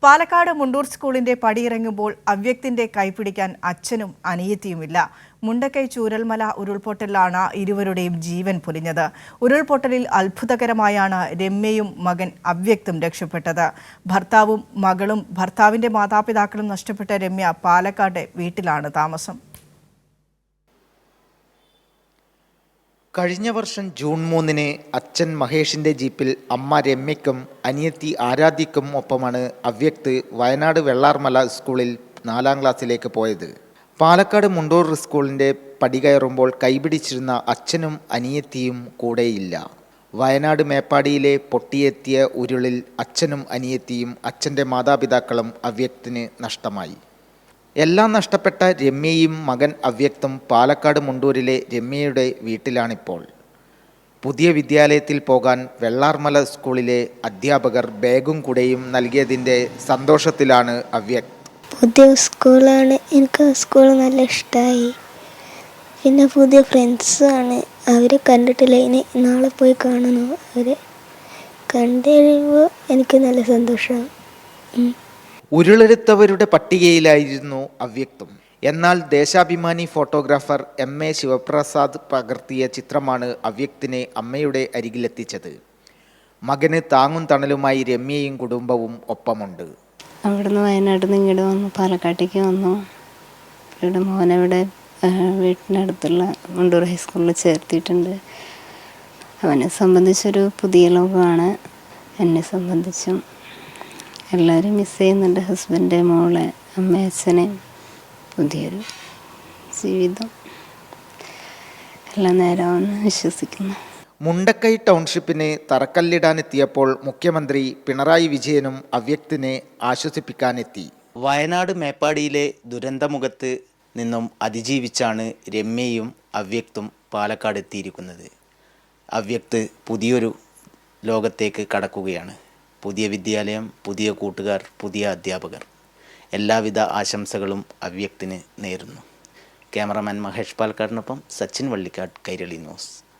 പാലക്കാട് മുണ്ടൂർ സ്കൂളിന്റെ പടിയിറങ്ങുമ്പോൾ അവ്യക്തിന്റെ കൈപിടിക്കാൻ അച്ഛനും അനിയത്തിയുമില്ല. മുണ്ടക്കൈ ചൂരൽമല ഉരുൾപൊട്ടലിലാണ് ഇരുവരുടെയും ജീവൻ പൊലിഞ്ഞത്. ഉരുൾപൊട്ടലിൽ അത്ഭുതകരമായാണ് രമ്യയും മകൻ അവ്യക്തും രക്ഷപ്പെട്ടത്. ഭർത്താവും മകളും ഭർത്താവിന്റെ മാതാപിതാക്കളും നഷ്ടപ്പെട്ട രമ്യ പാലക്കാട് വീട്ടിലാണ് താമസം. കഴിഞ്ഞ വർഷം ജൂൺ 3-ന് അച്ഛൻ മഹേഷിൻ്റെ ജീപ്പിൽ അമ്മ രമ്യയ്ക്കും അനിയത്തി ആരാധ്യയ്ക്കും ഒപ്പമാണ് അവ്യക്ത് വയനാട് വെള്ളാർമല സ്കൂളിൽ 4-ാം ക്ലാസ്സിലേക്ക് പോയത്. പാലക്കാട് മുണ്ടൂർ സ്കൂളിൻ്റെ പടി കയറുമ്പോൾ കൈപിടിച്ചിരുന്ന അച്ഛനും അനിയത്തിയും കൂടെയില്ല. വയനാട് മേപ്പാടിയിലെ പൊട്ടിയെത്തിയ ഉരുളിൽ അച്ഛനും അനിയത്തിയും അച്ഛൻ്റെ മാതാപിതാക്കളും അവ്യക്തിന് നഷ്ടമായി. എല്ലാം നഷ്ടപ്പെട്ട രമ്യയും മകൻ അവ്യക്തും പാലക്കാട് മുണ്ടൂരിലെ രമ്യയുടെ വീട്ടിലാണിപ്പോൾ. പുതിയ വിദ്യാലയത്തിൽ പോകാൻ വെള്ളാർമല സ്കൂളിലെ അധ്യാപകർ ബാഗും കുടയും നൽകിയതിൻ്റെ സന്തോഷത്തിലാണ് അവ്യക്ത്. പുതിയ സ്കൂളാണ്, എനിക്ക് സ്കൂൾ നല്ല ഇഷ്ടമായി. പിന്നെ പുതിയ ഫ്രണ്ട്സാണ്, അവരെ കണ്ടിട്ടില്ല, ഇനി നാളെ പോയി കാണണം. അവരെ കണ്ടു കഴിയുമ്പോൾ എനിക്ക് നല്ല സന്തോഷമാണ്. ഉരുളെടുത്തവരുടെ പട്ടികയിലായിരുന്നു അവ്യക്തും. എന്നാൽ ദേശാഭിമാനി ഫോട്ടോഗ്രാഫർ MA ശിവപ്രസാദ് പകർത്തിയ ചിത്രമാണ് അവ്യക്തിനെ അമ്മയുടെ അരികിലെത്തിച്ചത്. മകന് താങ്ങും തണലുമായി രമ്യയും കുടുംബവും ഒപ്പമുണ്ട്. അവിടുന്ന് വയനാട്ടിൽ നിന്ന് ഇങ്ങോട്ട് വന്നു, പാലക്കാട്ടേക്ക് വന്നു. ഇവിടെ മോനവിടെ വീട്ടിനടുത്തുള്ള മുണ്ടൂർ ഹൈസ്കൂളിൽ ചേർത്തിട്ടുണ്ട്. അവനെ സംബന്ധിച്ചൊരു പുതിയ ലോകമാണ്. എന്നെ സംബന്ധിച്ചും എല്ലാവരും മിസ് ചെയ്യുന്നുണ്ട്. ഹസ്ബൻഡ്, മോളെ, അമ്മ, അച്ഛനെ. പുതിയൊരു ജീവിതം എല്ലാം നേരമാണെന്ന് വിശ്വസിക്കുന്നു. മുണ്ടക്കൈ ടൗൺഷിപ്പിന് തറക്കല്ലിടാനെത്തിയപ്പോൾ മുഖ്യമന്ത്രി പിണറായി വിജയനും അവ്യക്തിനെ ആശ്വസിപ്പിക്കാനെത്തി. വയനാട് മേപ്പാടിയിലെ ദുരന്തമുഖത്ത് നിന്നും അതിജീവിച്ചാണ് രമ്യയും അവ്യക്തും പാലക്കാട് എത്തിയിരിക്കുന്നത്. അവ്യക്ത് പുതിയൊരു ലോകത്തേക്ക് കടക്കുകയാണ്. പുതിയ വിദ്യാലയം, പുതിയ കൂട്ടുകാർ, പുതിയ അധ്യാപകർ. എല്ലാവിധ ആശംസകളും അവ്യക്തിന് നേരുന്നു. ക്യാമറമാൻ മഹേഷ് പാലക്കാടിനൊപ്പം സച്ചിൻ വള്ളിക്കാട്, കൈരളി ന്യൂസ്.